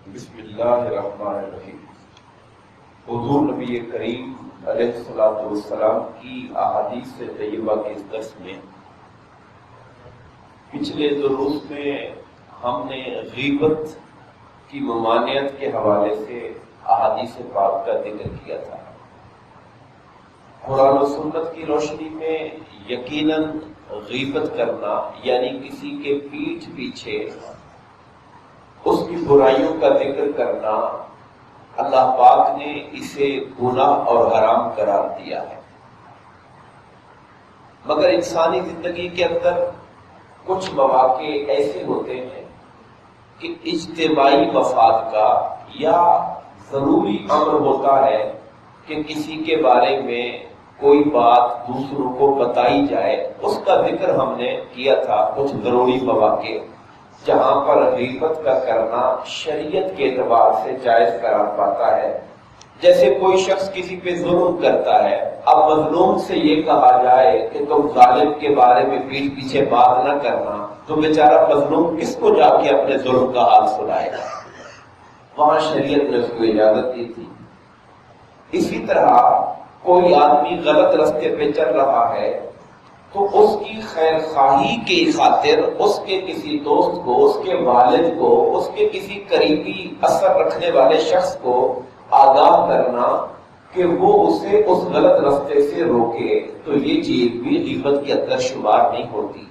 بسم اللہ الرحمن الرحیم۔ حضور نبی کریم علیہ الصلوۃ والسلام کی احادیث طیبہ کے اس درس میں پچھلے دروس میں ہم نے غیبت کی ممانعت کے حوالے سے احادیث پاک کا ذکر کیا تھا۔ قرآن و سنت کی روشنی میں یقیناً غیبت کرنا یعنی کسی کے پیٹھ پیچھے اس کی برائیوں کا ذکر کرنا، اللہ پاک نے اسے گناہ اور حرام قرار دیا ہے۔ مگر انسانی زندگی کے اندر کچھ مواقع ایسے ہوتے ہیں کہ اجتماعی مفاد کا یا ضروری امر ہوتا ہے کہ کسی کے بارے میں کوئی بات دوسروں کو بتائی جائے، اس کا ذکر ہم نے کیا تھا۔ کچھ ضروری مواقع جہاں پر غیبت کا کرنا شریعت کے اعتبار سے جائز قرار پاتا ہے، جیسے کوئی شخص کسی پہ ظلم کرتا ہے، اب مظلوم سے یہ کہا جائے کہ تم ظالم کے بارے میں پیٹھ پیچھے بات نہ کرنا، تو بیچارہ مظلوم کس کو جا کے اپنے ظلم کا حال سنائے گا؟ وہاں شریعت نے اس کو اجازت دی تھی۔ اسی طرح کوئی آدمی غلط راستے پہ چل رہا ہے تو اس کی خیر خواہی کی خاطر اس کے کسی دوست کو، اس کے والد کو، اس کے کسی قریبی اثر رکھنے والے شخص کو آگاہ کرنا کہ وہ اسے اس غلط راستے سے روکے، تو یہ چیز بھی غیبت کے اندر شمار نہیں ہوتی۔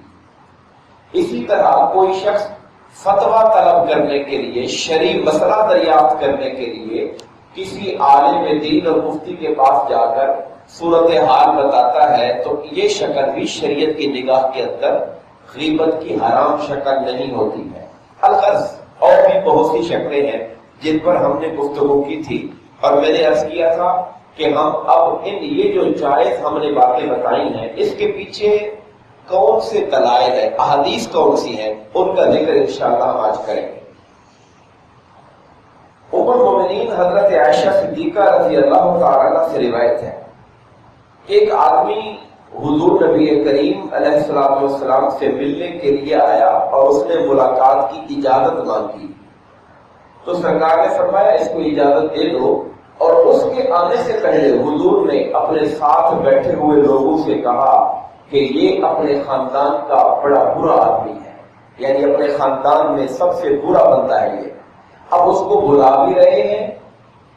اسی طرح کوئی شخص فتویٰ طلب کرنے کے لیے، شرعی مسئلہ دریافت کرنے کے لیے کسی عالم دین اور مفتی کے پاس جا کر صورتحال بتاتا ہے، تو یہ شکل بھی شریعت کی نگاہ کے اندر غیبت کی حرام شکل نہیں ہوتی ہے۔ الغرض اور بھی بہت سی شکلیں ہیں جن پر ہم نے گفتگو کی تھی، اور میں نے عرض کیا تھا کہ ہم اب یہ جو جائز ہم نے باتیں بتائی ہیں، اس کے پیچھے کون سے دلائل ہیں، احادیث کون سی ہیں، ان کا ذکر انشاءاللہ ہم آج کریں گے۔ ام المومنین حضرت عائشہ صدیقہ رضی اللہ تعالی عنہ سے روایت ہے کہ ایک آدمی حضور نبی کریم علیہ الصلوۃ والسلام سے ملنے کے لیے آیا اور اس نے ملاقات کی اجازت مانگی، تو سرکار نے فرمایا اس کو اجازت دے دو، اور اس کے آنے سے پہلے حضور نے اپنے ساتھ بیٹھے ہوئے لوگوں سے کہا کہ یہ اپنے خاندان کا بڑا برا آدمی ہے، یعنی اپنے خاندان میں سب سے برا بندہ ہے یہ۔ اب اس کو بلا بھی رہے ہیں،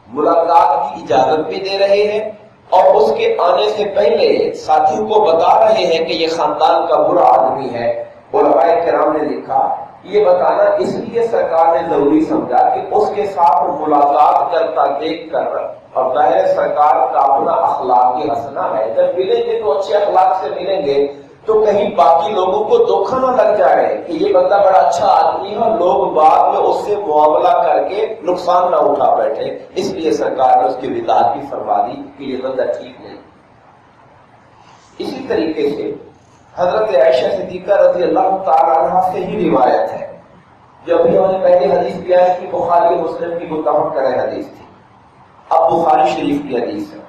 ملاقات کی اجازت بھی دے رہے ہیں، اور اس کے آنے سے پہلے ساتھیوں کو بتا رہے ہیں کہ یہ خاندان کا برا آدمی ہے۔ علماء کرام نے لکھا یہ بتانا اس لیے سرکار نے ضروری سمجھا کہ اس کے ساتھ ملاقات کرتا دیکھ کر، اور ظاہر سرکار کا اپنا اخلاق حسنہ ہے، جب ملیں گے تو اچھے اخلاق سے ملیں گے تو کہیں باقی لوگوں کو دھوکہ نہ لگ جائے کہ یہ بندہ بڑا اچھا آدمی ہے اور لوگ بعد میں اس سے معاملہ کر کے نقصان نہ اٹھا بیٹھے، اس لیے سرکار نے اس کی وضاحت بھی فرما دی کہ یہ بندہ ٹھیک نہیں۔ اسی طریقے سے حضرت عائشہ صدیقہ رضی اللہ تعالی عنہ سے ہی روایت ہے، جو ابھی ہم نے پہلی حدیث بیان کی بخاری مسلم کی متفق علیہ حدیث تھی، اب بخاری شریف کی حدیث ہے۔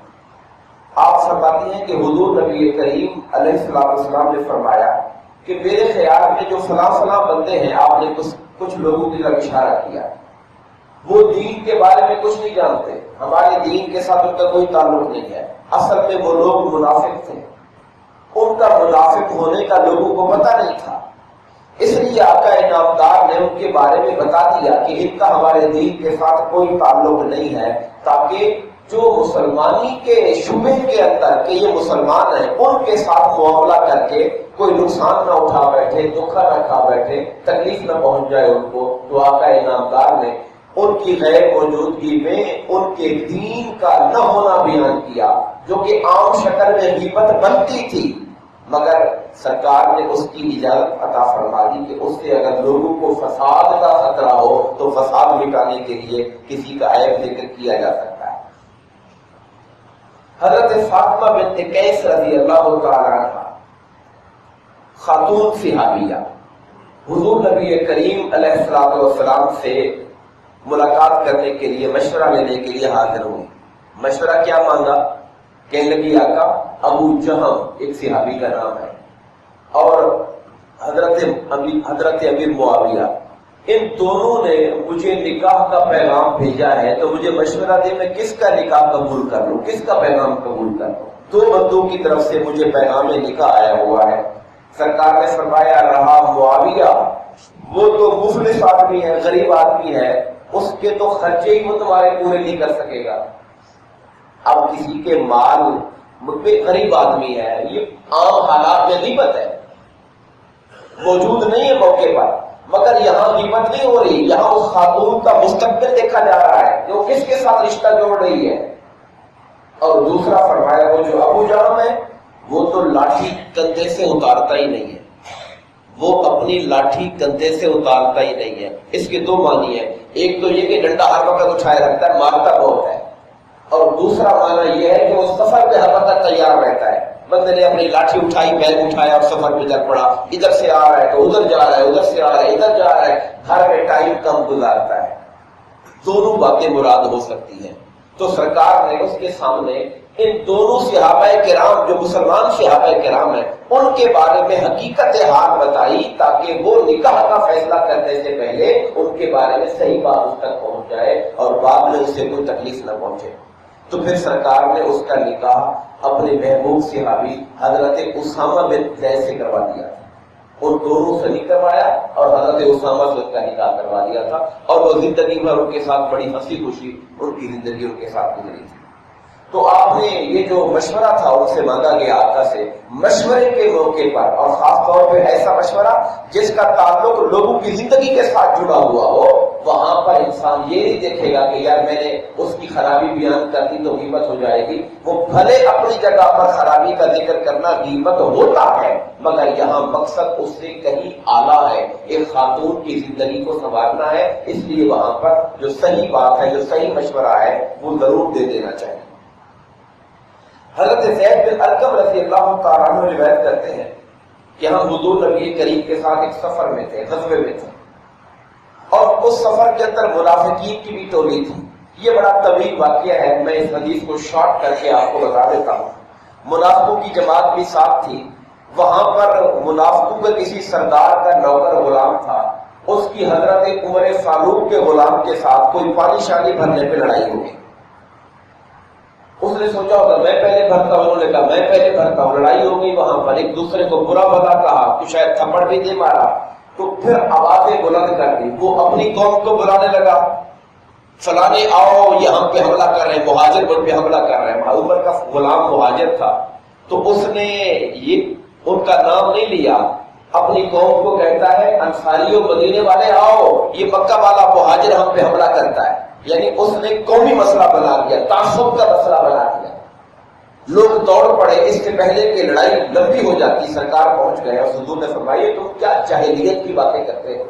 آپ فرماتی ہیں کہ حضور نبی کریم علیہ السلام نے فرمایا کہ میرے خیال میں جو فلاں فلاں بندے ہیں، آپ نے کچھ لوگوں کی طرف اشارہ کیا، وہ دین کے بارے میں کچھ نہیں جانتے، ہمارے دین کے ساتھ ان کا کوئی تعلق نہیں ہے، اصل میں وہ لوگ منافق تھے، ان کا منافق ہونے کا لوگوں کو پتہ نہیں تھا، اس لیے آقا انعامدار نے ان کے بارے میں بتا دیا کہ ان کا ہمارے دین کے ساتھ کوئی تعلق نہیں ہے، تاکہ جو مسلمانی کے شبہ کے اندر کہ یہ مسلمان ہیں، ان کے ساتھ معاملہ کر کے کوئی نقصان نہ اٹھا بیٹھے، دھوکہ نہ کھا بیٹھے، تکلیف نہ پہنچ جائے ان کو۔ تو آقا انعامدار نے ان کی غیر موجودگی میں ان کے دین کا نہ ہونا بیان کیا، جو کہ عام شکل میں غیبت بنتی تھی، مگر سرکار نے اس کی اجازت عطا فرما دی کہ اس سے اگر لوگوں کو فساد کا خطرہ ہو تو فساد مٹانے کے لیے کسی کا عیب ذکر کیا جا سکتا ہے۔ حضرت فاطمہ بنت قیس رضی اللہ تعالی عنہ خاتون صحابیہ حضور نبی کریم علیہ السلام سے ملاقات کرنے کے لیے، مشورہ لینے کے لیے حاضر ہوئی۔ مشورہ کیا مانگا؟ کہنے لگی آقا ابو جہم ایک صحابی کا نام ہے، اور حضرت امیر معاویہ ان دونوں نے مجھے نکاح کا پیغام بھیجا ہے، تو مجھے مشورہ دے میں کس کا نکاح قبول کر لوں، کس کا پیغام قبول کر لوں؟ دو بندوں کی طرف سے مجھے پیغام نکاح آیا ہوا ہے۔ سرکار نے فرمایا رہا معاویہ، وہ تو مفلس آدمی ہے، غریب آدمی ہے، اس کے تو خرچے ہی وہ تمہارے پورے نہیں کر سکے گا۔ اب کسی کے مال پہ غریب آدمی ہے، یہ عام حالات میں غیبت ہے، موجود نہیں ہے موقع پر، مگر یہاں غیبت نہیں ہو رہی، یہاں اس خاتون کا مستقبل دیکھا جا رہا ہے جو کس کے ساتھ رشتہ جوڑ رہی ہے۔ اور دوسرا فرمایا وہ جو ابو جہم ہے وہ تو لاٹھی کندھے سے اتارتا ہی نہیں ہے، وہ اپنی لاٹھی کندھے سے اتارتا ہی نہیں ہے۔ اس کے دو معنی ہیں، ایک تو یہ کہ ڈنڈا ہر وقت اٹھائے رکھتا ہے، مارتا بہت ہے، اور دوسرا معنی یہ ہے کہ وہ سفر پہ ہر وقت تیار رہتا ہے۔ بندے نے اپنی لاٹھی اٹھائی، بیگ اٹھایا اور سفر پہ چل پڑا، ادھر سے آ رہا ہے تو ادھر جا رہا ہے، ادھر سے آ رہا ہے ادھر جا رہا ہے، گھر میں ٹائم کم گزارتا ہے۔ دونوں باتیں مراد ہو سکتی ہیں۔ تو سرکار نے اس کے سامنے ان دونوں صحابہ کرام جو مسلمان صحابہ کرام ہیں ان کے بارے میں حقیقت حال بتائی، تاکہ وہ نکاح کا فیصلہ کرنے سے پہلے ان کے بارے میں صحیح بات اس تک پہنچ جائے اور بعد میں اسے کوئی تکلیف نہ پہنچے۔ تو پھر سرکار نے اس کا نکاح اپنے محبوب صحابی حضرت اسامہ بن زید سے کروا دیا تھا، ان دونوں سے نہیں کروایا اور حضرت اسامہ سے اس کا نکاح کروا دیا تھا، اور وہ زندگی بھر ان کے ساتھ بڑی ہنسی خوشی ان کی زندگی ان کے ساتھ گزری تھی۔ تو آپ نے یہ جو مشورہ تھا ان سے مانگا گیا آقا سے، مشورے کے موقع پر اور خاص طور پہ ایسا مشورہ جس کا تعلق لوگوں کی زندگی کے ساتھ جڑا ہوا ہو، وہاں پر انسان یہ نہیں دیکھے گا کہ یار میں نے اس کی خرابی بیان کر دی تو غیبت ہو جائے گی۔ وہ بھلے اپنی جگہ پر خرابی کا ذکر کرنا غیبت ہوتا ہے، مگر یہاں مقصد اس سے کہیں اعلیٰ ہے، ایک خاتون کی زندگی کو سنوارنا ہے، اس لیے وہاں پر جو صحیح بات ہے، جو صحیح مشورہ ہے وہ ضرور دے دینا چاہیے۔ حضرت زید بن ارقم رضی اللہ تعالیٰ عنہ روایت کرتے ہیں کہ ہم حضور نبی کریم کے ساتھ ایک سفر میں تھے، غزوے میں تھے، اور اس سفر کے اندر منافقین کی بھی ٹولی تھی۔ یہ بڑا طویل واقعہ ہے، میں اس حدیث کو شارٹ کر کے آپ کو بتا دیتا ہوں۔ منافقوں کی جماعت بھی ساتھ تھی، وہاں پر منافقوں کے کسی سردار کا نوکر غلام تھا، اس کی حضرت عمر فاروق کے غلام کے ساتھ کوئی پانی شانی بھرنے پہ لڑائی ہو گئی۔ اس نے سوچا ہوگا میں پہلے بھرتا ہوں، انہوں نے کہا میں پہلے بھرتا ہوں، لڑائی ہو گئی، وہاں پر ایک دوسرے کو برا بھلا کہا، کہ شاید تھپڑ بھی دے مارا، تو پھر آوازیں بلند کر دی، وہ اپنی قوم کو بلانے لگا، فلانے آؤ یہ ہم پہ حملہ کر رہے ہیں، مہاجر بن پہ حملہ کر رہے ہیں۔ عمر کا غلام مہاجر تھا، تو اس نے یہ ان کا نام نہیں لیا، اپنی قوم کو کہتا ہے انصاریوں مدینے والے آؤ، یہ مکہ والا مہاجر ہم پہ حملہ کرتا ہے، یعنی اس نے قومی مسئلہ بنا لیا، تعصب کا مسئلہ بنا دیا۔ لوگ دوڑ پڑے، اس سے پہلے کہ لڑائی لمبی ہو جاتی سرکار پہنچ گئے اور حضور نے فرمایا تم کیا جاہلیت کی باتیں کرتے ہو،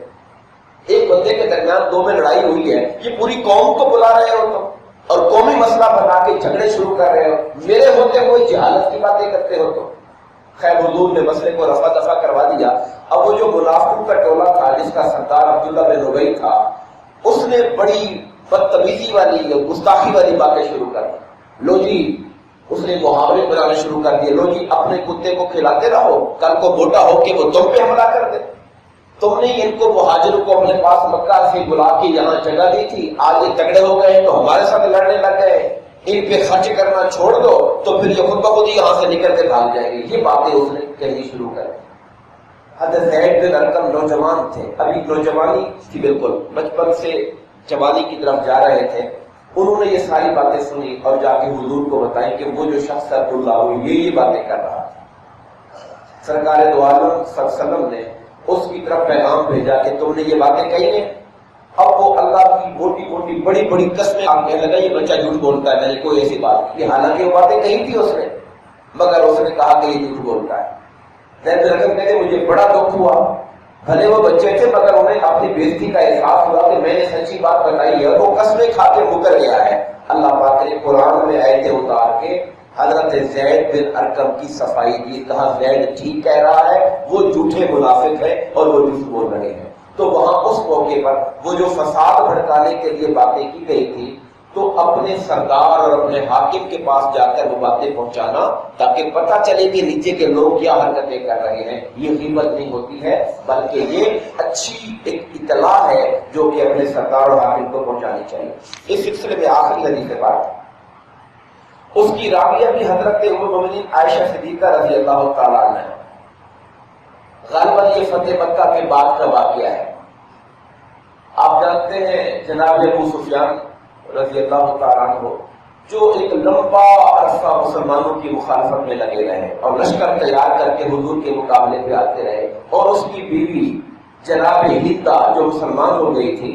ایک بندے کے درمیان دو میں لڑائی ہوئی ہے، یہ پوری قوم کو بلا رہے ہو تم اور قومی مسئلہ بنا کے جھگڑے شروع کر رہے ہو، میرے ہوتے ہوئے جہالت کی باتیں کرتے ہو تم۔ خیر حضور نے مسئلے کو رفع دفع کروا دیا۔ اب وہ جو منافقوں کا ٹولہ تھا جس کا سردار عبداللہ بن ابی تھا، اس نے بڑی بدتمیزی والی گستاخی والی باتیں شروع کر دی۔ لو جی اس نے محاورے بنانے شروع کر دیے، لو جی اپنے کتے کو کھلاتے رہو، کل کو موٹا ہو کے وہ تم پہ حملہ کر دے، تم نے ان کو مہاجروں کو اپنے پاس مکہ سے بلا کے یہاں جگہ دی تھی، آج یہ تگڑے ہو گئے تو ہمارے ساتھ لڑنے لگ گئے، ان پہ خرچ کرنا چھوڑ دو تو پھر یہ خود بخود یہاں سے نکل کے بھاگ جائیں گے۔ یہ باتیں اس نے کہنی شروع کر دی۔ حضرت زید بن ارقم نوجوان تھے، ابھی نوجوانی تھی، بالکل بچپن سے جوانی کی طرف جا رہے تھے، انہوں نے یہ ساری باتیں سنی اور جا کے حضور کو بتائی کہ وہ جو شخص عبداللہ یہ باتیں کر رہا تھا۔ سرکار دو عالم صلی اللہ علیہ وسلم نے اس کی طرف پیغام بھیجا کہ تم نے یہ باتیں کہی ہیں۔ اب وہ اللہ کی موٹی موٹی بڑی بڑی قسمیں آپ کہنے لگا یہ بچہ جھوٹ بولتا ہے، میں نے کوئی ایسی بات کی، حالانکہ وہ باتیں کہی تھی اس نے، مگر اس نے کہا کہ یہ جھوٹ بولتا ہے۔ زید رقم کہتے مجھے بڑا دکھ ہوا، بھلے وہ بچے تھے مگر انہیں اپنی بےزتی کا احساس ہوا کہ میں نے سچی بات بتائی ہے، اور وہ قسمیں کھا کے مکر گیا ہے۔ اللہ پاک نے قرآن میں آیتیں اتار کے حضرت زید بن ارقم کی صفائی دی، کہا زید ٹھیک کہہ رہا ہے، وہ جھوٹے منافق ہیں اور وہ جھوٹ بول رہے ہیں۔ تو وہاں اس موقع پر وہ جو فساد بھڑکانے کے لیے باتیں کی گئی تھی تو اپنے سردار اور اپنے حاکم کے پاس جا کر وہ باتیں پہنچانا تاکہ پتہ چلے کہ نیچے کے لوگ کیا حرکتیں کر رہے ہیں. یہ غیبت نہیں ہوتی ہے بلکہ یہ اچھی ایک اطلاع ہے جو کہ اپنے سردار اور حاکم کو پہنچانی چاہیے. اس سلسلے میں آخری حدیث بات اس کی راویہ بھی حضرت ام المؤمنین عائشہ صدیقہ رضی اللہ تعالیٰ عنہ ہے. غالباً یہ فتح مکہ کے بعد کا واقعہ ہے. آپ جانتے ہیں جناب ابو سفیان رضی اللہ تعالیٰ عنہ جو ایک لمبا عرصہ مسلمانوں کی مخالفت میں لگے رہے اور لشکر تیار کر کے حضور کے مقابلے پہ آتے رہے، اور اس کی بیوی جناب ہندا جو مسلمان ہو گئی تھی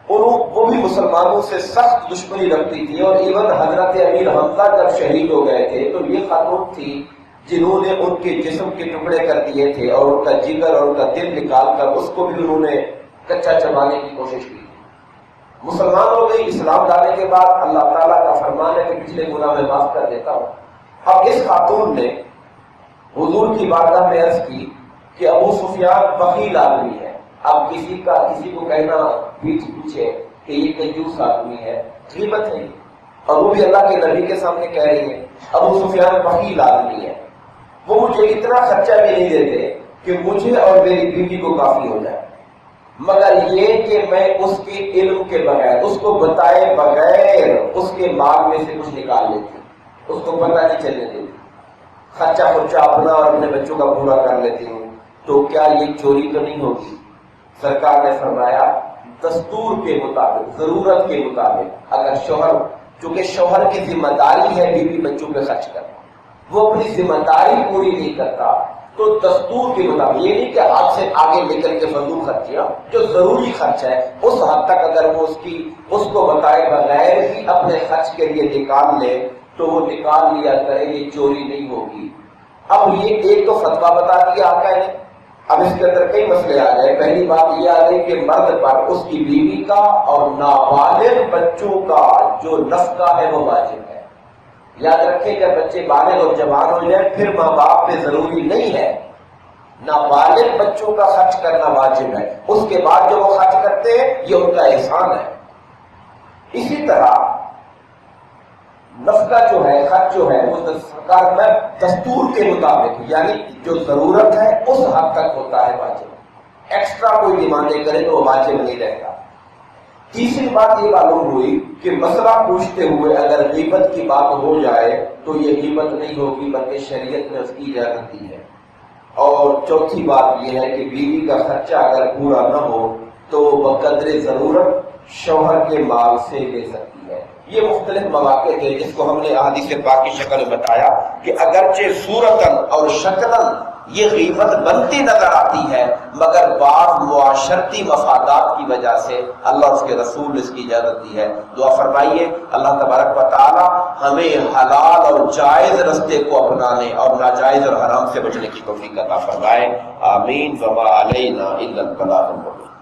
وہ بھی مسلمانوں سے سخت دشمنی رکھتی تھی. اور ایون حضرت امیر حمزہ جب شہید ہو گئے تھے تو یہ خاتون تھی جنہوں نے ان کے جسم کے ٹکڑے کر دیے تھے اور ان کا جگر اور ان کا دل نکال کر اس کو بھی انہوں نے کچا چبانے کی کوشش کی. مسلمان ہو گئی. اسلام لانے کے بعد اللہ تعالیٰ کا فرمان ہے کہ پچھلے گناہ میں معاف کر دیتا ہوں. اب اس خاتون نے حضور کی بارگاہ میں عرض کی کہ ابو سفیان بخیل آدمی ہے. اب کسی کو کہنا پیٹھ پیچھے کہ یہ کنجوس آدمی ہے غیبت ہے، اور وہ بھی اللہ کے نبی کے سامنے کہہ رہی ہے ابو سفیان بخیل آدمی ہے، وہ مجھے اتنا خرچہ بھی نہیں دیتے کہ مجھے اور میری بیوی کو کافی ہو جائے، مگر یہ کہ میں اس کے علم کے بغیر، اس کو بتائے بغیر اس کے مال میں سے کچھ نکال لیتی، اس کو پتہ نہیں چلنے دیتی، خرچہ خرچہ اپنا اور اپنے بچوں کا پورا کر لیتی ہوں. تو کیا یہ چوری تو نہیں ہوگی؟ سرکار نے فرمایا دستور کے مطابق، ضرورت کے مطابق، اگر شوہر، چونکہ شوہر کی ذمہ داری ہے بیوی بچوں پہ خرچ کرنا، وہ اپنی ذمہ داری پوری نہیں کرتا تو دستور کے مطابق، یہ نہیں کہ ہاتھ سے آگے نکل کے فضول خرچیاں، جو ضروری خرچ ہے اس حد تک اگر وہ اس کو بتائے بغیر ہی اپنے خرچ کے لیے نکال لے تو وہ نکال لیا کرے، یہ چوری نہیں ہوگی. اب یہ ایک تو فتویٰ بتا دیا آقا نے. اب اس کے اندر کئی مسئلے آ گئے. پہلی بات یہ آ گئی کہ مرد پر اس کی بیوی کا اور نابالغ بچوں کا جو نفقہ ہے وہ واجب ہے. یاد رکھیں جب بچے بالغ اور جوان ہو جائیں پھر ماں باپ پہ ضروری نہیں ہے، نابالغ بچوں کا خرچ کرنا واجب ہے. اس کے بعد جو وہ خرچ کرتے ہیں یہ ان کا احسان ہے. اسی طرح نفقہ جو ہے، خرچ جو ہے، وہ سرکار میں دستور کے مطابق، یعنی جو ضرورت ہے اس حد تک ہوتا ہے واجب. ایکسٹرا کوئی ڈیمانڈیں کرے تو وہ واجب نہیں رہتا. تیسری بات یہ معلوم ہوئی کہ مسئلہ پوچھتے ہوئے اگر غیبت کی بات ہو جائے تو یہ غیبت نہیں ہوگی بلکہ شریعت نے اس کی اجازت دی ہے. اور چوتھی بات یہ ہے کہ بیوی کا خرچہ اگر پورا نہ ہو تو بقدر ضرورت شوہر کے مال سے لے سکتی ہے. یہ مختلف مواقع تھے جس کو ہم نے احادیث پاک کی شکل میں بتایا کہ اگرچہ صورتاً اور شکلاً یہ غیبت بنتی نظر آتی ہے مگر بعض معاشرتی مفادات کی وجہ سے اللہ اس کے رسول نے اس کی اجازت دی ہے. دعا فرمائیے اللہ تبارک و تعالی ہمیں حلال اور جائز رستے کو اپنانے اور ناجائز اور حرام سے بچنے کی توفیق عطا فرمائے. آمین. وما علینا الا البلاغ المبین.